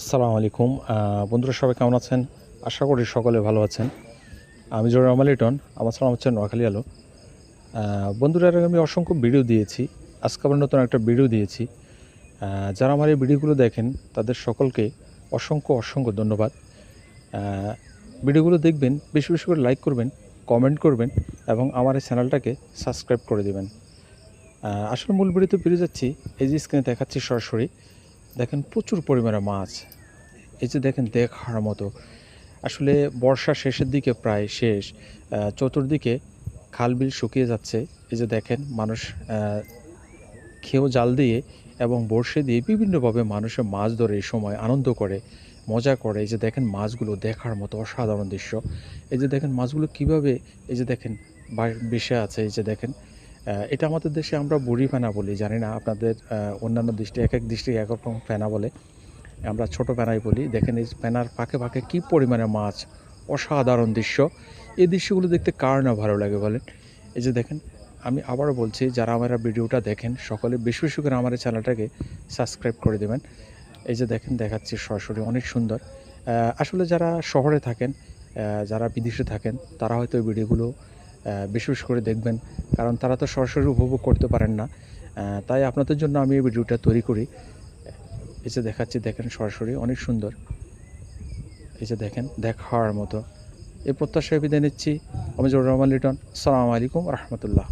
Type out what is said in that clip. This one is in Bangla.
আসসালামু আলাইকুম বন্ধুরা, সবাই কেমন আছেন? আশা করি সকলে ভালো আছেন। আমি জোর রহমান লিটন, আমার সালাম হচ্ছে নোয়াখালী আলো। বন্ধুরা, এর আগে আমি অসংখ্য ভিডিও দিয়েছি। আজকে আবার নতুন একটা ভিডিও দিয়েছি। যারা আমার এই ভিডিওগুলো দেখেন তাদের সকলকে অসংখ্য অসংখ্য ধন্যবাদ। ভিডিওগুলো দেখবেন, বেশি বেশি করে লাইক করবেন, কমেন্ট করবেন এবং আমার এই চ্যানেলটাকে সাবস্ক্রাইব করে দেবেন। আসলে মূল ভিডিওতে ফিরে যাচ্ছি। এই যে স্ক্রিনে দেখাচ্ছি সরাসরি, দেখেন প্রচুর পরিমাণে মাছ। এই যে দেখেন, দেখার মতো। আসলে বর্ষা শেষের দিকে, প্রায় শেষ, চতুর্দিকে খাল বিল শুকিয়ে যাচ্ছে। এই যে দেখেন, মানুষ খেয়েও জাল দিয়ে এবং বড়শি দিয়ে বিভিন্নভাবে মানুষের মাছ ধরে এই সময় আনন্দ করে, মজা করে। এই যে দেখেন, মাছগুলো দেখার মতো অসাধারণ দৃশ্য। এই যে দেখেন মাছগুলো কিভাবে, এই যে দেখেন ভেসে আছে। এই যে দেখেন, এটা আমাদের দেশে আমরা বুড়ি ফেনা বলি, জানি না আপনাদের অন্যান্য দৃষ্টি, এক এক দৃষ্টি এক রকম ফেনা বলে, আমরা ছোট ফেনাই বলি। দেখেন এই ফেনার ফাঁকে ফাঁকে কী পরিমাণে মাছ, অসাধারণ দৃশ্য। এই দৃশ্যগুলো দেখতে কার না ভালো লাগে বলেন? এই যে দেখেন, আমি আবারও বলছি, যারা আমার ভিডিওটা দেখেন সকলে বেশি বেশি করে আমার এই চ্যানেলটাকে সাবস্ক্রাইব করে দেবেন। এই যে দেখেন, দেখাচ্ছি সরাসরি, অনেক সুন্দর। আসলে যারা শহরে থাকেন, যারা বিদেশে থাকেন, তারা হয়তো এই ভিডিওগুলো বেশি বেশি করে দেখবেন, কারণ তারা তো সরাসরি উপভোগ করতে পারেন না। তাই আপনাদের জন্য আমি এই ভিডিওটা তৈরি করি। এই যে দেখাচ্ছি, দেখেন সরাসরি, অনেক সুন্দর। এই যে দেখেন, দেখার মতো। এই প্রত্যাশায় বিদায় নিচ্ছি। আমি জহুর রহমান লিটন। আসসালামু আলাইকুম রহমতুল্লাহ।